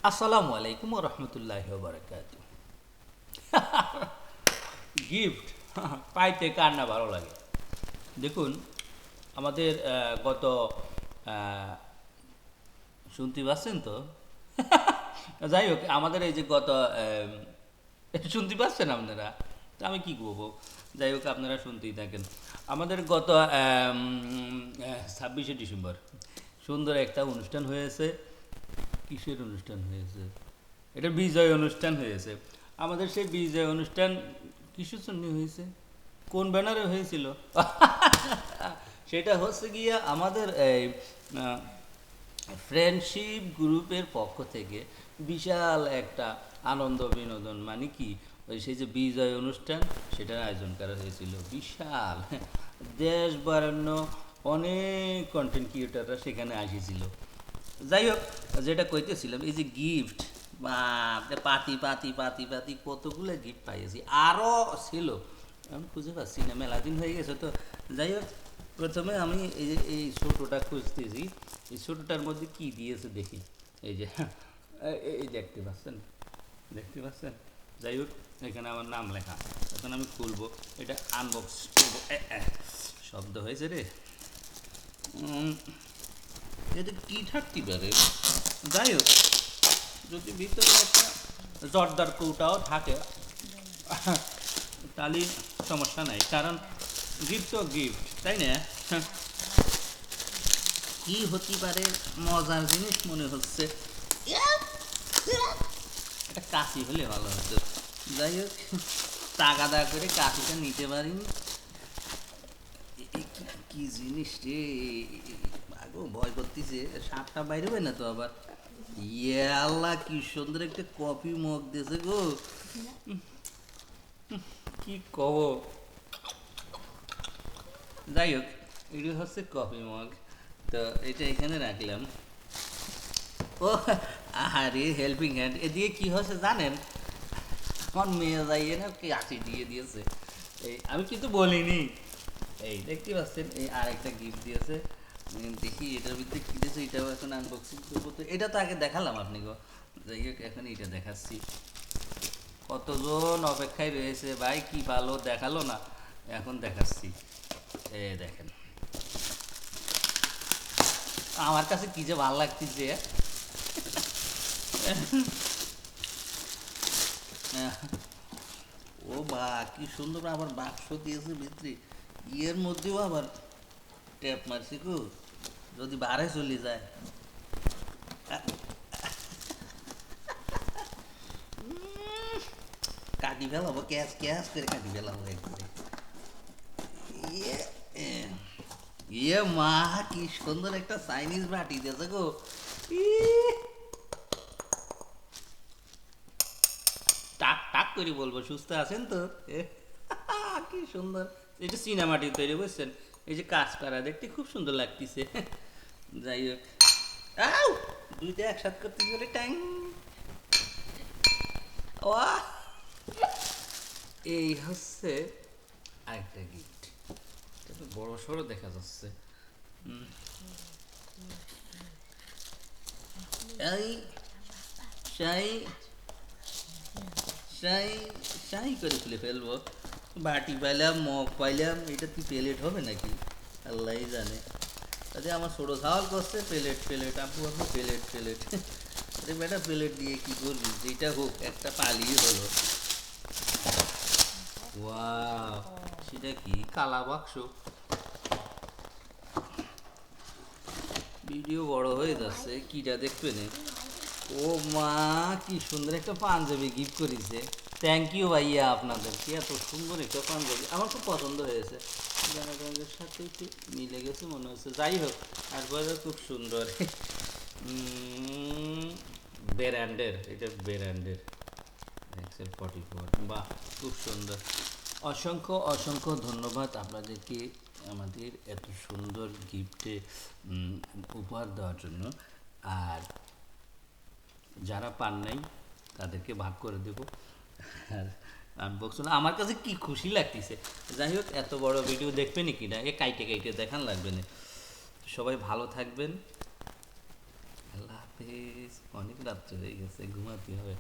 আসসালামু আলাইকুম রহমতুল্লাহ বারাকাত। গিফট পাইতে কার না ভালো লাগে। দেখুন, আমাদের গত আহ, শুনতে পাচ্ছেন তো? যাই হোক, আমাদের এই যে গত শুনতে পাচ্ছেন আপনারা, তো আমি কি করবো। যাই হোক, আপনারা শুনতেই থাকেন। আমাদের গত 26শে ডিসেম্বর সুন্দর একটা অনুষ্ঠান হয়েছে। কিসের অনুষ্ঠান হয়েছে? এটা বিজয় অনুষ্ঠান হয়েছে। আমাদের সেই বিজয় অনুষ্ঠান কিসের জন্য হয়েছে? কোন ব্যানারে হয়েছিল? সেটা হচ্ছে গিয়া আমাদের এই ফ্রেন্ডশিপ গ্রুপের পক্ষ থেকে বিশাল একটা আনন্দ বিনোদন, মানে কি, ওই সেই যে বিজয় অনুষ্ঠান, সেটার আয়োজন করা হয়েছিল বিশাল। দেশ বরেণ্য অনেক কন্টেন্ট ক্রিয়েটাররা সেখানে আসিছিল। যাই হোক, যেটা কইতেছিলাম, এই যে গিফট, পাতি পাতি পাতি পাতি কতগুলো গিফট পাইয়েছি, আরও ছিল, আমি খুঁজে পাচ্ছি না, মেলা দিন হয়ে গেছে তো। যাই হোক, প্রথমে আমি এই যে এই ছোটোটা খুঁজতেছি, এই ছোটোটার মধ্যে কি দিয়েছে দেখি। এই যে এই দেখতে পাচ্ছেন, দেখতে পাচ্ছেন? যাই হোক, এখানে আমার নাম লেখা। এখন আমি খুলবো, এটা আনবক্স করবো। শব্দ হয়েছে রে। এতে কী থাকতে পারে? যাই হোক, যদি ভিতরে একটা জর্দার কৌটাও থাকে তাহলে সমস্যা নাই, কারণ গিফট তো গিফট, তাই না? কি হতে পারে মজার জিনিস মনে হচ্ছে। একটা কাশি হলে ভালো হতো। যাই হোক, তাগাদা করে কাশিটা নিতে পারিনি। কি জিনিস রে, আগো ভয় করতেছে, সাপটা বাইরে হয় না তো আবার। ইয়ে আল্লাহ, কি সুন্দর একটা কফি মগ দিয়েছে গো। কি কব। যাই হোক, এটি হচ্ছে কফি মগ। তো এটা এখানে রাখলাম। ও আরে, হেল্পিং হ্যান্ড এদিকে কি হয়েছে জানেন? আমার মেয়ে যাইয়ে না কাশি দিয়ে দিয়েছে। এই আমি কিন্তু বলিনি। এই দেখতে পাচ্ছেন, এই আরেকটা গিফট দিয়েছে। দেখি এটার ভিতরে কী দিয়েছে, এটাও এখন আনবক্সিং করবো। তো এটা তো আগে দেখালাম আপনি গো। যাই হোক, এখন এটা দেখাচ্ছি। কতজন অপেক্ষায় রয়েছে ভাই, কি ভালো দেখালো না, এখন দেখাচ্ছি। এ দেখেন, আমার কাছে কি যে ভালো লাগতেছে। ও বা, কি সুন্দর আবার বাক্স দিয়েছে ভিতরে। ইয়ের মধ্যেও আবার ট্যাপ মারছি গো, যদি বারে চলে যায়। কাটি ফেলাবো, ক্যাশ ক্যাশ করে কাটি ফেলাবো একবারে। ইয়ে এ, ইয়ে মা, কি সুন্দর একটা চাইনিজ বাটি দিয়েছে গো। টাক টাক করে বলবো, সুস্থ আছেন তো? এ, কি সুন্দর। এটা সিনেমাটি তৈরি, বুঝছেন? এই যে কাজ করা দেখতে খুব সুন্দর লাগতেছে। যাই হোক, আউ, দুইটা একসাথে করতে গেলে ট্যাং। ওয়াহ, এই হচ্ছে আরেকটা গিফট। এটা বড় সড়ো দেখা যাচ্ছে। এই শাই শাই শাই করে খুলে ফেলবো। বাটি পাইলাম, মগ পাইলাম, এটা কি প্লেট হবে নাকি? আল্লাহ জানে। আরে আমার ছোটো ঝাল করছে, প্লেট প্লেট, আপু আপু প্লেট প্লেট। আরে বেটা, প্লেট দিয়ে কি করবি, যেটা হোক একটা পালিয়ে হলো। ওয়াও, সেটা কি কালা বাক্স? ভিডিও বড় হয়ে যাচ্ছে, কিটা দেখবে না। ও মা, কি সুন্দর একটা পাঞ্জাবি গিফট করেছে। থ্যাংক ইউ ভাইয়া, আপনাদের কি এত সুন্দর একটা পাঞ্জাবি, আমার খুব পছন্দ হয়েছে। জামা প্যান্টের সাথে একটু মিলে গেছে মনে হচ্ছে। যাই হোক, আর খুব সুন্দর। ব্র্যান্ডের, এটা ব্র্যান্ডের XL44, বাহ, খুব সুন্দর। অসংখ্য অসংখ্য ধন্যবাদ আপনাদেরকে আমাদের এত সুন্দর গিফটে উপহার দেওয়ার জন্য। আর যারা পান নাই তাদেরকে ভাগ করে দেব। আর আনবক্স আমার কাছে কি খুশি লাগতেছে। যাই হোক, এত বড় ভিডিও দেখবেন কি না, এ কাইটে কাইটে দেখান লাগবে না। সবাই ভালো থাকবেন। আল্লাহ। হাফেজ, অনেক রাত্রে হয়ে গেছে, ঘুমাতে হবে।